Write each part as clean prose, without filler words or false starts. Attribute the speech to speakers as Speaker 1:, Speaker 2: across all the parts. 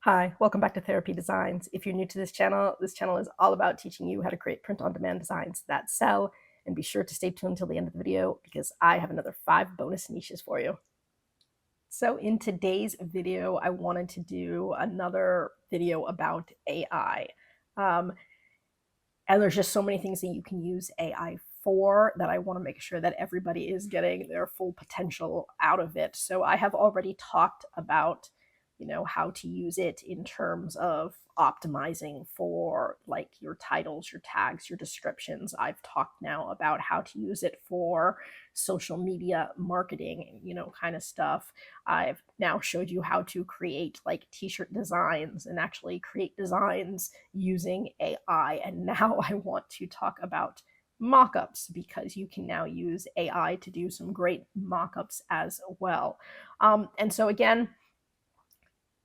Speaker 1: Hi, welcome back to Therapy Designs. If you're new to this channel is all about teaching you how to create print-on-demand designs that sell, and be sure to stay tuned until the end of the video because I have another 5 bonus niches for you. So in today's video, I wanted to do another video about AI. And there's just so many things that you can use AI for that I want to make sure that everybody is getting their full potential out of it. So I have already talked about, how to use it in terms of optimizing for like your titles, your tags, your descriptions. I've talked now about how to use it for social media marketing, kind of stuff. I've now showed you how to create like t-shirt designs and actually create designs using AI. And now I want to talk about mockups because you can now use AI to do some great mockups as well. And so again,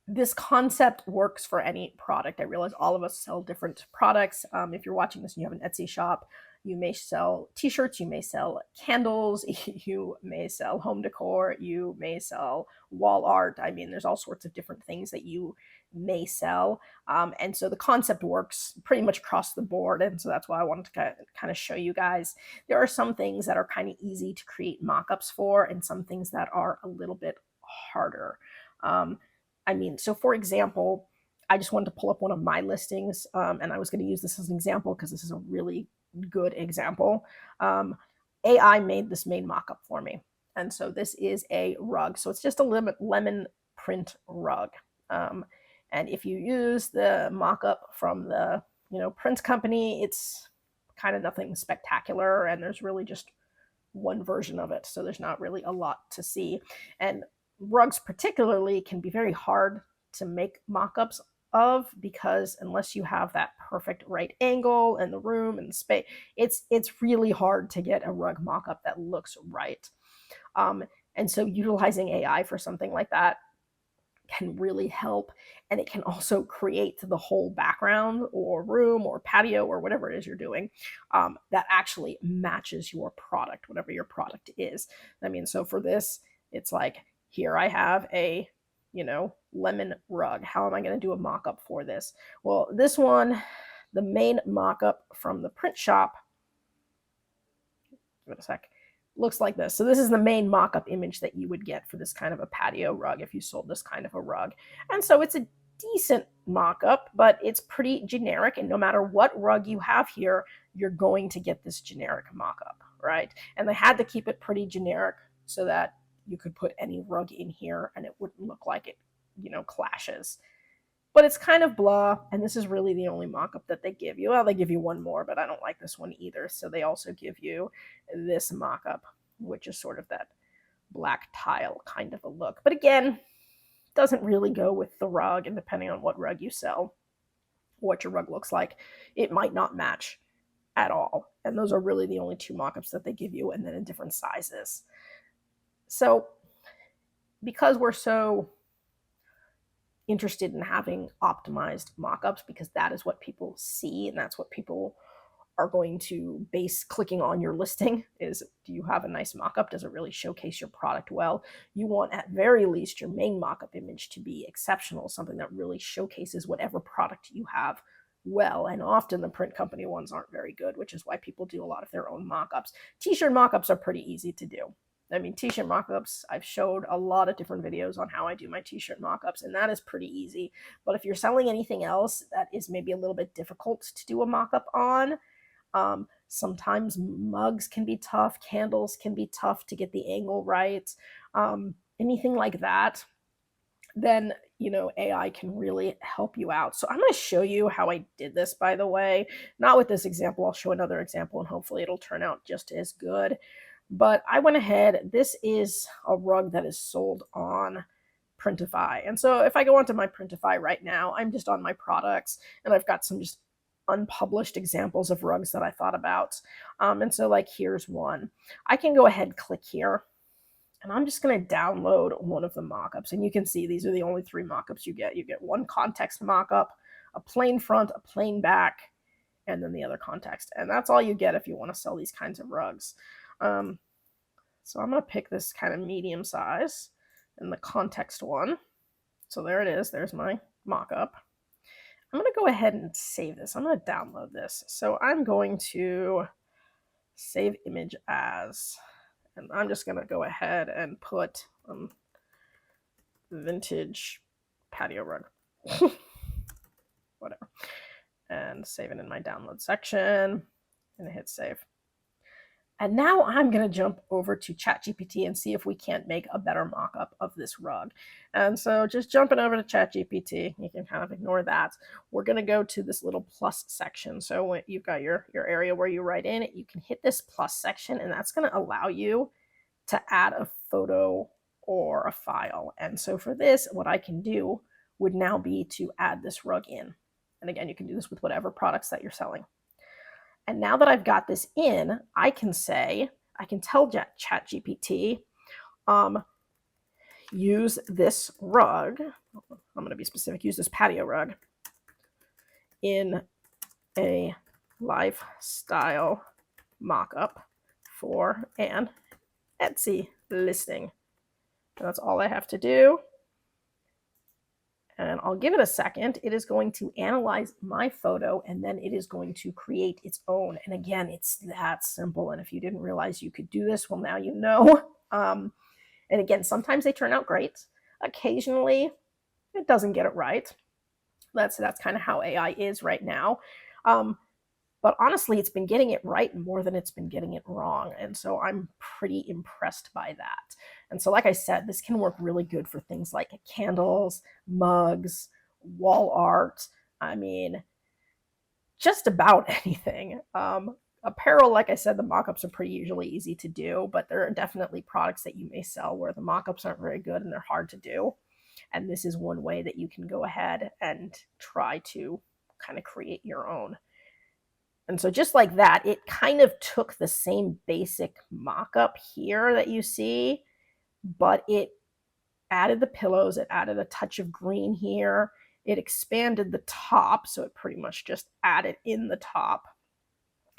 Speaker 1: this concept works for any product. I realize all of us sell different products. If you're watching this and you have an Etsy shop, you may sell t-shirts, you may sell candles, you may sell home decor, you may sell wall art. I mean, there's all sorts of different things that you may sell. And so the concept works pretty much across the board. And so that's why I wanted to kind of show you guys. There are some things that are kind of easy to create mockups for and some things that are a little bit harder. So for example, I just wanted to pull up one of my listings, and I was going to use this as an example because this is a really good example. AI made this main mockup for me. And so this is a rug. So it's just a lemon print rug. And if you use the mockup from the print company, it's kind of nothing spectacular, and there's really just one version of it. So there's not really a lot to see. And rugs particularly can be very hard to make mockups of because unless you have that perfect right angle and the room and the space, it's really hard to get a rug mockup that looks right. And so utilizing AI for something like that can really help, and it can also create the whole background or room or patio or whatever it is you're doing that actually matches your product, whatever your product is. So for this, it's like, here I have a lemon rug. How am I going to do a mock-up for this? Well, this one, the main mock-up from the print shop, give it a sec, looks like this. So this is the main mock-up image that you would get for this kind of a patio rug if you sold this kind of a rug. And so it's a decent mock-up, but it's pretty generic, and no matter what rug you have here, you're going to get this generic mock-up, right? And they had to keep it pretty generic so that you could put any rug in here and it wouldn't look like it, clashes. But it's kind of blah, and this is really the only mock-up that they give you. Well, they give you one more, but I don't like this one either. So they also give you this mock-up, which is sort of that black tile kind of a look. But again, doesn't really go with the rug, and depending on what rug you sell, what your rug looks like, it might not match at all. And those are really the only 2 mock-ups that they give you, and then in different sizes. So because we're so interested in having optimized mockups, because that is what people see and that's what people are going to base clicking on your listing is, do you have a nice mockup? Does it really showcase your product well? You want at very least your main mockup image to be exceptional, something that really showcases whatever product you have well. And often the print company ones aren't very good, which is why people do a lot of their own mockups. T-shirt mockups are pretty easy to do. T-shirt mockups, I've showed a lot of different videos on how I do my t-shirt mockups, and that is pretty easy. But if you're selling anything else that is maybe a little bit difficult to do a mockup on, sometimes mugs can be tough, candles can be tough to get the angle right, anything like that, then AI can really help you out. So I'm going to show you how I did this, by the way. Not with this example, I'll show another example and hopefully it'll turn out just as good. But I went ahead, this is a rug that is sold on Printify. And so if I go onto my Printify right now, I'm just on my products and I've got some just unpublished examples of rugs that I thought about. And so like, here's one. I can go ahead and click here and I'm just going to download one of the mockups. And you can see these are the only 3 mockups you get. You get one context mockup, a plain front, a plain back, and then the other context. And that's all you get if you want to sell these kinds of rugs. So I'm going to pick this kind of medium size and the context one. So there it is. There's my mockup. I'm going to go ahead and save this. I'm going to download this. So I'm going to save image as, and I'm just going to go ahead and put vintage patio rug. Whatever. And save it in my download section and hit save. And now I'm going to jump over to ChatGPT and see if we can't make a better mock-up of this rug. And so just jumping over to ChatGPT, you can kind of ignore that. We're going to go to this little plus section. So when you've got your area where you write in, you can hit this plus section, and that's going to allow you to add a photo or a file. And so for this, what I can do would now be to add this rug in. And again, you can do this with whatever products that you're selling. And now that I've got this in, I can tell ChatGPT, use this rug. I'm going to be specific, use this patio rug in a lifestyle mock-up for an Etsy listing. And that's all I have to do. And I'll give it a second. It is going to analyze my photo, and then it is going to create its own. And again, it's that simple. And if you didn't realize you could do this, well, now you know. And again, sometimes they turn out great. Occasionally, it doesn't get it right. That's kind of how AI is right now. But honestly, it's been getting it right more than it's been getting it wrong. And so I'm pretty impressed by that. And so, like I said, this can work really good for things like candles, mugs, wall art. I mean, just about anything. Apparel, like I said, the mock-ups are pretty usually easy to do, but there are definitely products that you may sell where the mock-ups aren't very good and they're hard to do. And this is one way that you can go ahead and try to kind of create your own. And so just like that, it kind of took the same basic mock-up here that you see, but it added the pillows, it added a touch of green here, it expanded the top, so it pretty much just added in the top.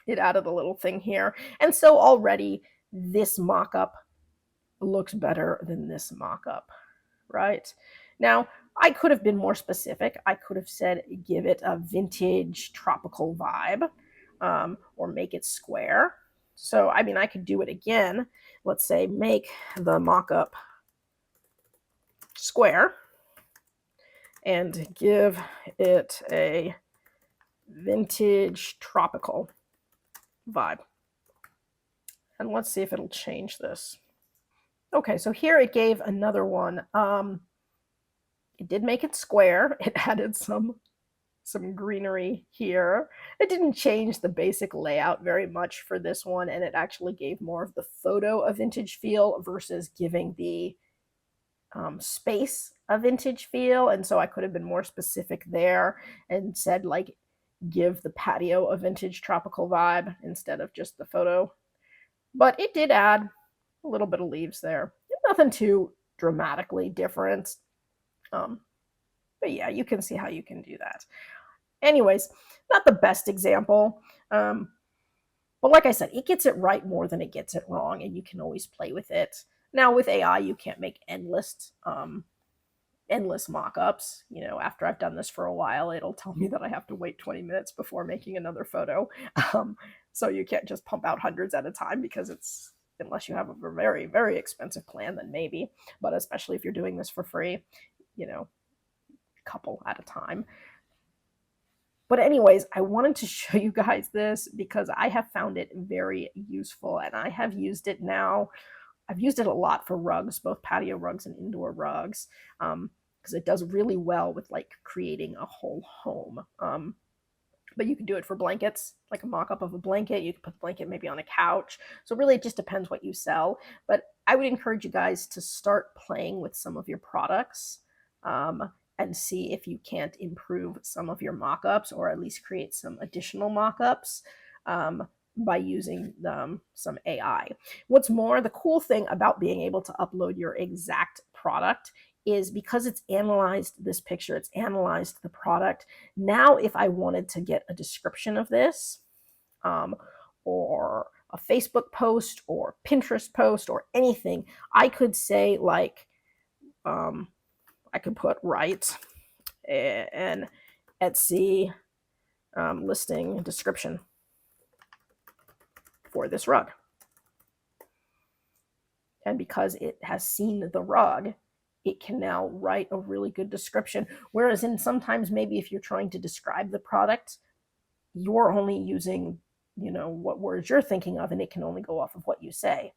Speaker 1: It added a little thing here. And so already this mock-up looks better than this mock-up, right? Now, I could have been more specific. I could have said, give it a vintage tropical vibe. Or make it square. So, I mean, I could do it again. Let's say make the mock-up square and give it a vintage tropical vibe. And let's see if it'll change this. Okay, so here it gave another one. It did make it square. It added some greenery here. It didn't change the basic layout very much for this one, and it actually gave more of the photo a vintage feel versus giving the space a vintage feel. And so I could have been more specific there and said, like, give the patio a vintage tropical vibe instead of just the photo. But it did add a little bit of leaves there. Nothing too dramatically different. But yeah, you can see how you can do that. Anyways, not the best example. But like I said, it gets it right more than it gets it wrong, and you can always play with it. Now with AI, you can't make endless mock-ups. You know, after I've done this for a while, it'll tell me that I have to wait 20 minutes before making another photo. So you can't just pump out hundreds at a time, because it's, unless you have a very, very expensive plan, then maybe. But especially if you're doing this for free, you know, a couple at a time. But anyways, I wanted to show you guys this because I have found it very useful, and I have used it now. I've used it a lot for rugs, both patio rugs and indoor rugs, because it does really well with like creating a whole home. But you can do it for blankets, like a mock-up of a blanket. You can put the blanket maybe on a couch. So really it just depends what you sell. But I would encourage you guys to start playing with some of your products. And see if you can't improve some of your mock-ups, or at least create some additional mock-ups by using some AI. What's more, the cool thing about being able to upload your exact product is because it's analyzed this picture, it's analyzed the product. Now, if I wanted to get a description of this, or a Facebook post or Pinterest post or anything, I could say like, I could put write an Etsy listing description for this rug. And because it has seen the rug, it can now write a really good description. Whereas in sometimes maybe if you're trying to describe the product, you're only using, what words you're thinking of, and it can only go off of what you say.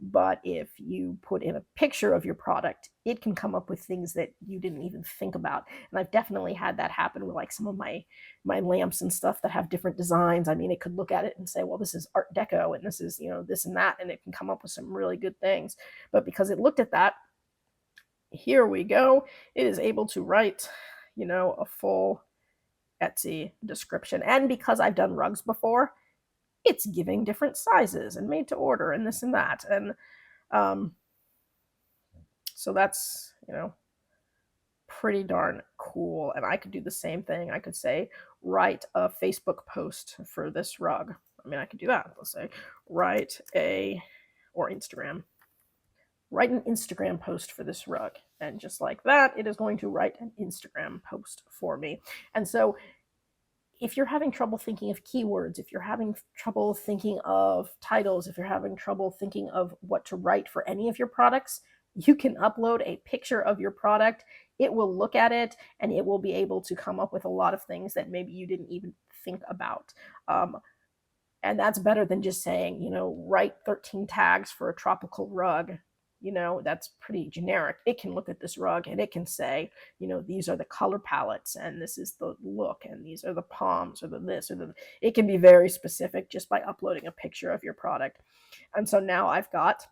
Speaker 1: But if you put in a picture of your product, it can come up with things that you didn't even think about. And I've definitely had that happen with like some of my lamps and stuff that have different designs. I mean, it could look at it and say, well, this is Art Deco and this is, this and that, and it can come up with some really good things. But because it looked at that, here we go. It is able to write, a full Etsy description. And because I've done rugs before, it's giving different sizes and made to order and this and that. And so that's, pretty darn cool. And I could do the same thing. I could say, write a Facebook post for this rug. I mean, I could do that. Let's say, or Instagram. Write an Instagram post for this rug. And just like that, it is going to write an Instagram post for me. And so if you're having trouble thinking of keywords, if you're having trouble thinking of titles, if you're having trouble thinking of what to write for any of your products, you can upload a picture of your product. It will look at it and it will be able to come up with a lot of things that maybe you didn't even think about. And that's better than just saying, write 13 tags for a tropical rug. That's pretty generic. It can look at this rug and it can say, these are the color palettes and this is the look and these are the palms or the this or the, it can be very specific just by uploading a picture of your product. And so now I've got,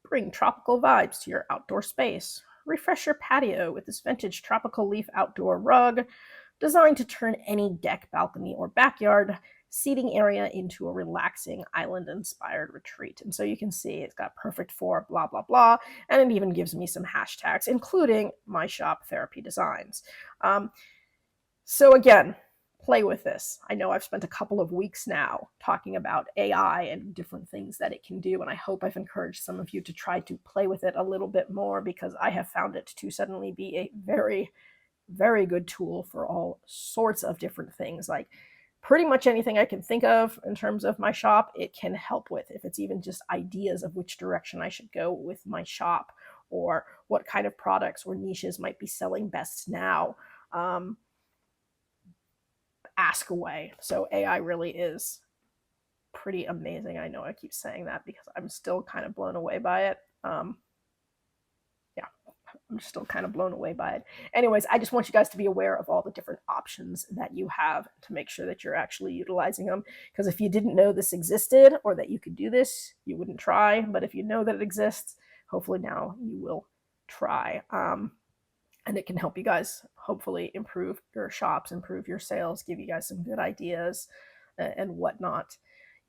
Speaker 1: bring tropical vibes to your outdoor space. Refresh your patio with this vintage tropical leaf outdoor rug designed to turn any deck, balcony, or backyard seating area into a relaxing island-inspired retreat. And so you can see it's got perfect for blah, blah, blah. And it even gives me some hashtags, including my shop therapy designs. So again, play with this. I know I've spent a couple of weeks now talking about AI and different things that it can do, and I hope I've encouraged some of you to try to play with it a little bit more, because I have found it to suddenly be a very, very good tool for all sorts of different things. Like pretty much anything I can think of in terms of my shop, it can help with. If it's even just ideas of which direction I should go with my shop, or what kind of products or niches might be selling best now. Ask away. So AI really is pretty amazing. I know I keep saying that because I'm still kind of blown away by it. I'm still kind of blown away by it. Anyways, I just want you guys to be aware of all the different options that you have to make sure that you're actually utilizing them. Because if you didn't know this existed or that you could do this, you wouldn't try. But if you know that it exists, hopefully now you will try. And it can help you guys hopefully improve your shops, improve your sales, give you guys some good ideas and whatnot.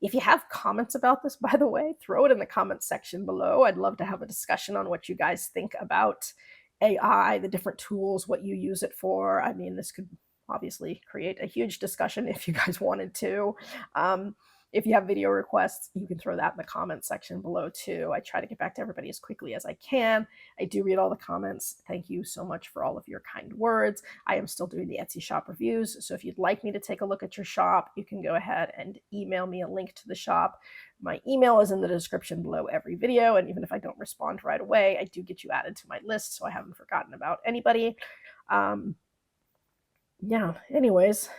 Speaker 1: If you have comments about this, by the way, throw it in the comments section below. I'd love to have a discussion on what you guys think about AI, the different tools, what you use it for. I mean, this could obviously create a huge discussion if you guys wanted to. If you have video requests, you can throw that in the comments section below too. I try to get back to everybody as quickly as I can. I do read all the comments. Thank you so much for all of your kind words. I am still doing the Etsy shop reviews, so if you'd like me to take a look at your shop, you can go ahead and email me a link to the shop. My email is in the description below every video, and even if I don't respond right away, I do get you added to my list, so I haven't forgotten about anybody. Yeah, anyways,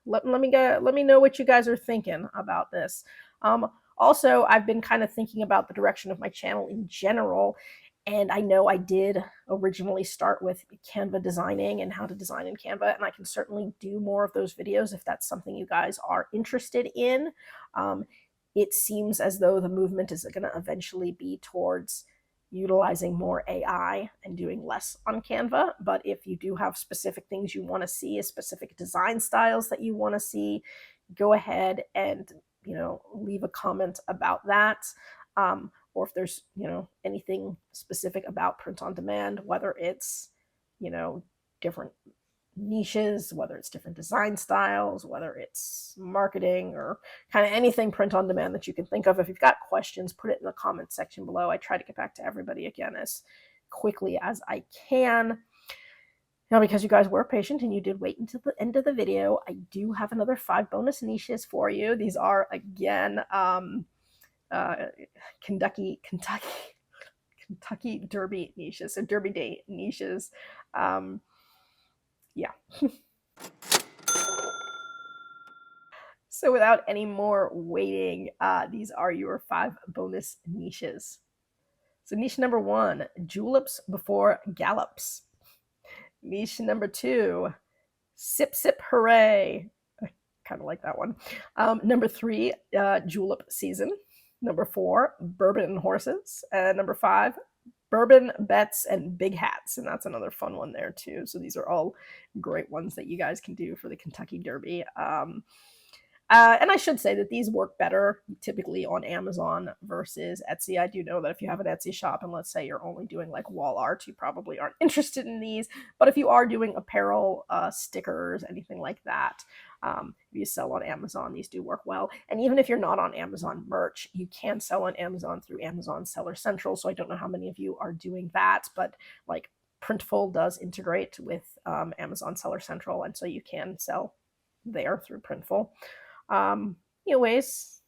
Speaker 1: let me know what you guys are thinking about this. Also, I've been kind of thinking about the direction of my channel in general, and I know I did originally start with Canva designing and how to design in Canva, and I can certainly do more of those videos if that's something you guys are interested in. It seems as though the movement is going to eventually be towards utilizing more AI and doing less on Canva. But if you do have specific things you want to see, specific design styles that you want to see, go ahead and, leave a comment about that. Or if there's, anything specific about print on demand, whether it's, different niches, whether it's different design styles, whether it's marketing or kind of anything print on demand that you can think of. If you've got questions, put it in the comment section below. I try to get back to everybody again as quickly as I can. Now, because you guys were patient and you did wait until the end of the video, I do have another 5 bonus niches for you. These are, again, Kentucky Derby niches, so Derby Day niches. Yeah. So without any more waiting, these are your 5 bonus niches. So niche number 1, juleps before gallops. Niche number 2, sip sip hooray. I kind of like that one. Number 3, julep season. Number 4, bourbon and horses. And number 5, bourbon bets and big hats, and that's another fun one there too. So these are all great ones that you guys can do for the Kentucky Derby. And I should say that these work better typically on Amazon versus Etsy. I do know that if you have an Etsy shop and let's say you're only doing like wall art, you probably aren't interested in these. But if you are doing apparel, stickers, anything like that, if you sell on Amazon, these do work well. And even if you're not on Amazon merch, you can sell on Amazon through Amazon Seller Central. So I don't know how many of you are doing that, but like Printful does integrate with Amazon Seller Central, and so you can sell there through Printful. Anyways,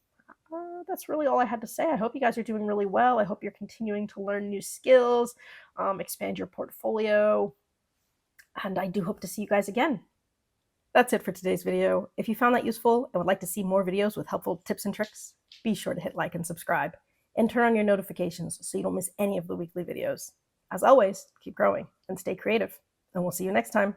Speaker 1: that's really all I had to say. I hope you guys are doing really well. I hope you're continuing to learn new skills, expand your portfolio, and I do hope to see you guys again. That's it for today's video. If you found that useful and would like to see more videos with helpful tips and tricks, be sure to hit like and subscribe, and turn on your notifications so you don't miss any of the weekly videos. As always, keep growing and stay creative, and we'll see you next time.